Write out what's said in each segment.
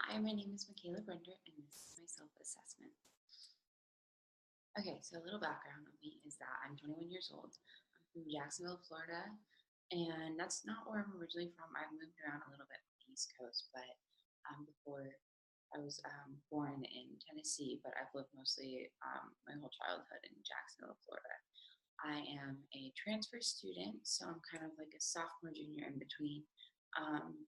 Hi, my name is Michaela Brender, and this is my self-assessment. Okay, so a little background on me is that I'm 21 years old. I'm from Jacksonville, Florida, and that's not where I'm originally from. I've moved around a little bit on the East Coast, but before I was born in Tennessee, but I've lived mostly my whole childhood in Jacksonville, Florida. I am a transfer student, so I'm kind of like a sophomore, junior in between. Um,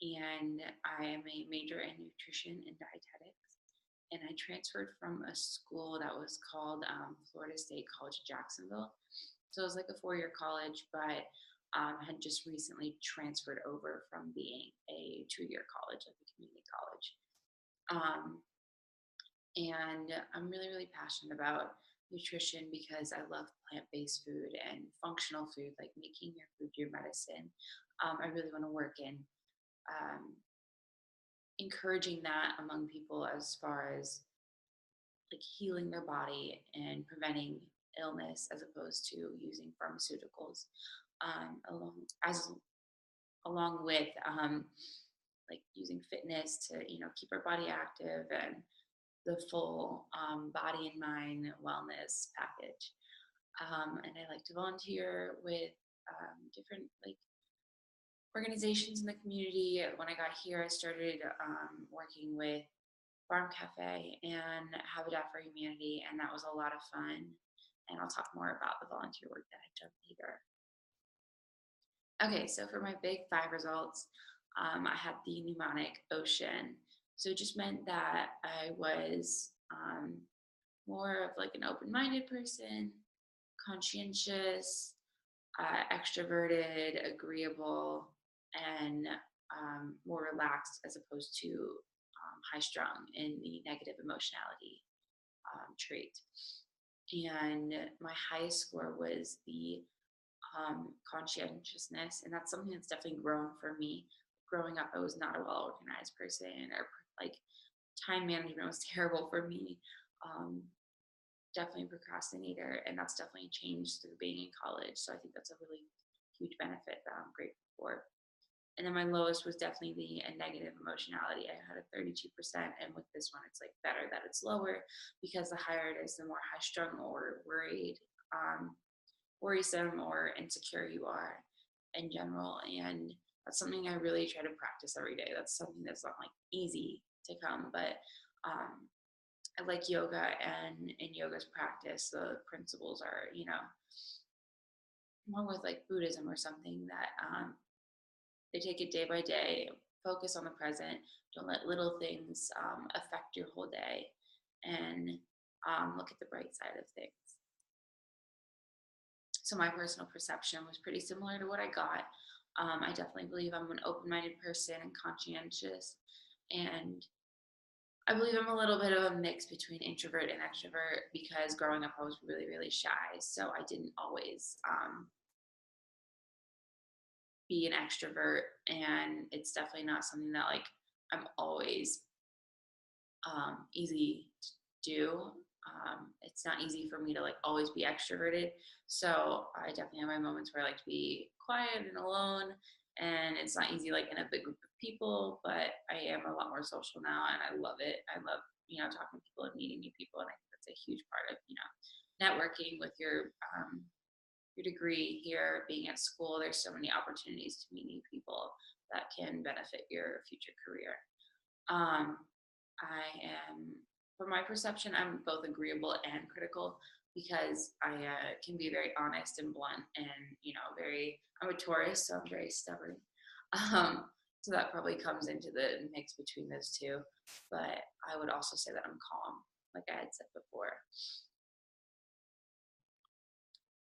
and I am a major in nutrition and dietetics. And I transferred from a school that was called Florida State College of Jacksonville. So it was like a 4-year college, but had just recently transferred over from being a 2-year college, like a community college. And I'm really, really passionate about nutrition because I love plant-based food and functional food, like making your food your medicine. I really want to work in um, encouraging that among people as far as like healing their body and preventing illness as opposed to using pharmaceuticals along with like using fitness to keep our body active and the full body and mind wellness package. And I like to volunteer with different like organizations in the community. When I got here, I started working with Farm Cafe and Habitat for Humanity, and that was a lot of fun. And I'll talk more about the volunteer work that I've done later. Okay, so for my big 5 results, I had the mnemonic ocean. So it just meant that I was more of like an open-minded person, conscientious, extroverted, agreeable, and more relaxed as opposed to high-strung in the negative emotionality trait. And my highest score was the conscientiousness, and that's something that's definitely grown for me. Growing up, I was not a well-organized person, or like time management was terrible for me. Definitely a procrastinator, and that's definitely changed through being in college. So I think that's a really huge benefit that I'm grateful for. And then my lowest was definitely a negative emotionality. I had a 32%, and with this one, it's like better that it's lower because the higher it is, the more high strung or worried, worrisome or insecure you are in general. And that's something I really try to practice every day. That's something that's not like easy to come, but I like yoga, and in yoga's practice, the principles are, along with like Buddhism or something that they take it day by day, focus on the present, don't let little things affect your whole day, and look at the bright side of things. So my personal perception was pretty similar to what I got. I definitely believe I'm an open-minded person and conscientious, and I believe I'm a little bit of a mix between introvert and extrovert because growing up I was really, really shy. So I didn't always be an extrovert, and it's definitely not something that like I'm always easy to do. It's not easy for me to like always be extroverted. So I definitely have my moments where I like to be quiet and alone, and it's not easy like in a big group of people, but I am a lot more social now, and I love it. I love, talking to people and meeting new people, and I think that's a huge part of, networking with your degree here, being at school. There's so many opportunities to meet new people that can benefit your future career. I am, from my perception, I'm both agreeable and critical because I can be very honest and blunt, and I'm a Taurus, so I'm very stubborn. So that probably comes into the mix between those two. But I would also say that I'm calm, like I had said before.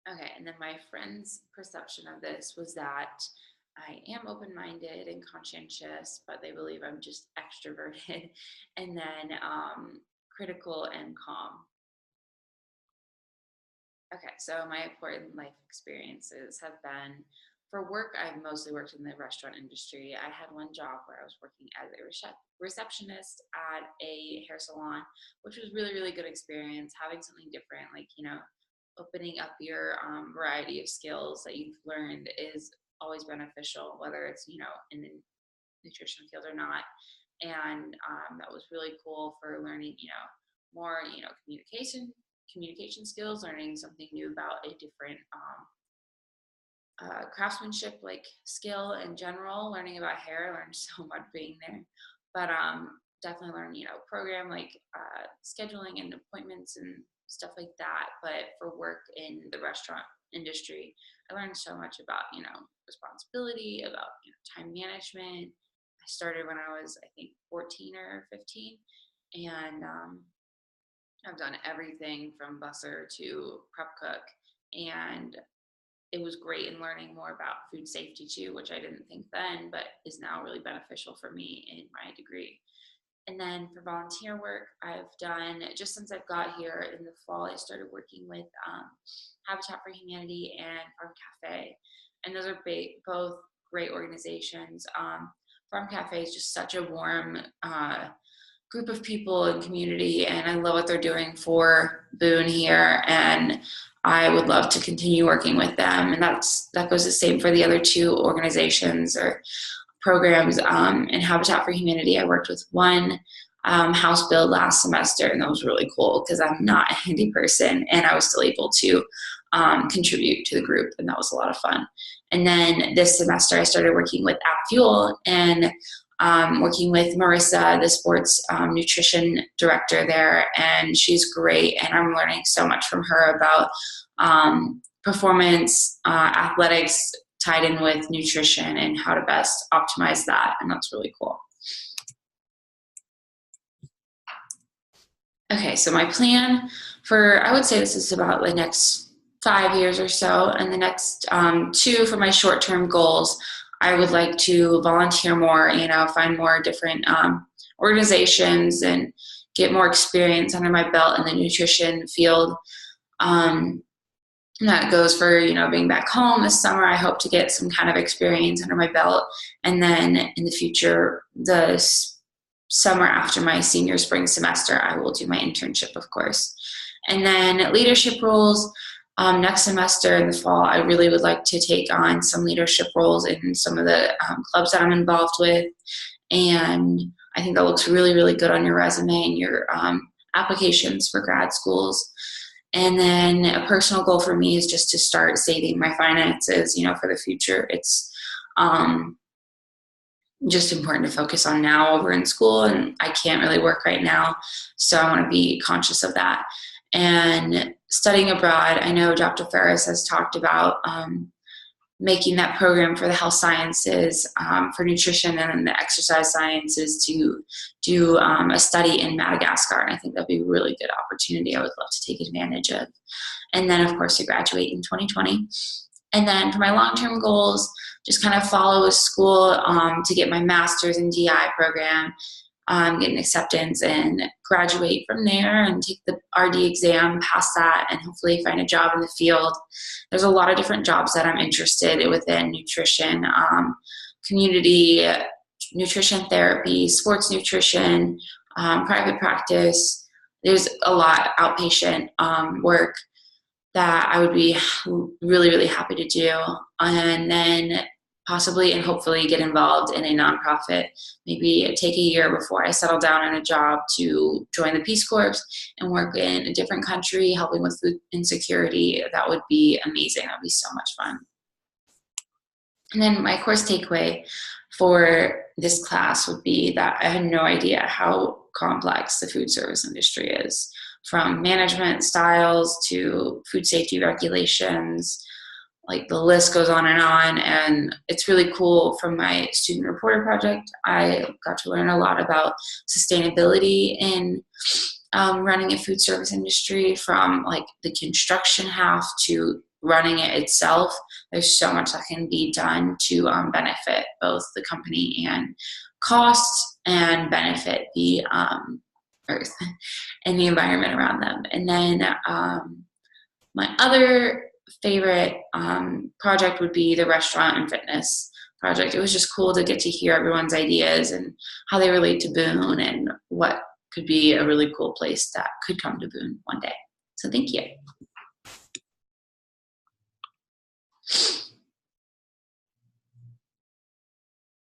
Okay, and then my friend's perception of this was that I am open-minded and conscientious, but they believe I'm just extroverted, and then critical and calm. Okay, so my important life experiences have been, for work, I've mostly worked in the restaurant industry. I had one job where I was working as a receptionist at a hair salon, which was really, really good experience, having something different, like, opening up your variety of skills that you've learned is always beneficial, whether it's, in the nutrition field or not. and that was really cool for learning, more, communication skills, learning something new about a different craftsmanship like skill in general, learning about hair. I learned so much being there, but definitely learn, program like scheduling and appointments and stuff like that. But for work in the restaurant industry, I learned so much about, responsibility, about, time management. I started when I was, I think, 14 or 15, and I've done everything from busser to prep cook, and it was great in learning more about food safety too, which I didn't think then, but is now really beneficial for me in my degree. And then for volunteer work, I've done, just since I've got here in the fall, I started working with Habitat for Humanity and Farm Cafe. And those are both great organizations. Farm Cafe is just such a warm group of people and community, and I love what they're doing for Boone here, and I would love to continue working with them. And that goes the same for the other two organizations or programs. In Habitat for Humanity, I worked with one house build last semester, and that was really cool because I'm not a handy person, and I was still able to contribute to the group, and that was a lot of fun. And then this semester, I started working with App Fuel, and working with Marissa, the sports nutrition director there, and she's great, and I'm learning so much from her about performance, athletics tied in with nutrition and how to best optimize that, and that's really cool. Okay, so my plan for, I would say this is about the next 5 years or so, and the next 2 for my short-term goals. I would like to volunteer more, find more different organizations and get more experience under my belt in the nutrition field. And that goes for, being back home this summer. I hope to get some kind of experience under my belt. And then in the future, the summer after my senior spring semester, I will do my internship, of course. And then leadership roles. Next semester in the fall, I really would like to take on some leadership roles in some of the clubs that I'm involved with. And I think that looks really, really good on your resume and your applications for grad schools. And then a personal goal for me is just to start saving my finances, for the future. It's just important to focus on now over in school, and I can't really work right now, so I want to be conscious of that. And studying abroad, I know Dr. Ferris has talked about making that program for the health sciences, for nutrition, and then the exercise sciences to do a study in Madagascar. And I think that'd be a really good opportunity I would love to take advantage of. And then, of course, to graduate in 2020. And then for my long-term goals, just kind of follow a school to get my master's in DI program, get an acceptance, and graduate from there and take the RD exam, pass that, and hopefully find a job in the field. There's a lot of different jobs that I'm interested within nutrition, community nutrition therapy, sports nutrition, private practice. There's a lot outpatient work that I would be really, really happy to do. And then possibly and hopefully get involved in a nonprofit, maybe take a year before I settle down in a job to join the Peace Corps and work in a different country, helping with food insecurity. That would be amazing. That would be so much fun. And then my course takeaway for this class would be that I had no idea how complex the food service industry is, from management styles to food safety regulations. Like, the list goes on, and it's really cool. From my student reporter project, I got to learn a lot about sustainability in running a food service industry, from like the construction half to running it itself. There's so much that can be done to benefit both the company and costs, and benefit the earth and the environment around them. And then my other favorite project would be the restaurant and fitness project. It was just cool to get to hear everyone's ideas and how they relate to Boone, and what could be a really cool place that could come to Boone one day. So thank you.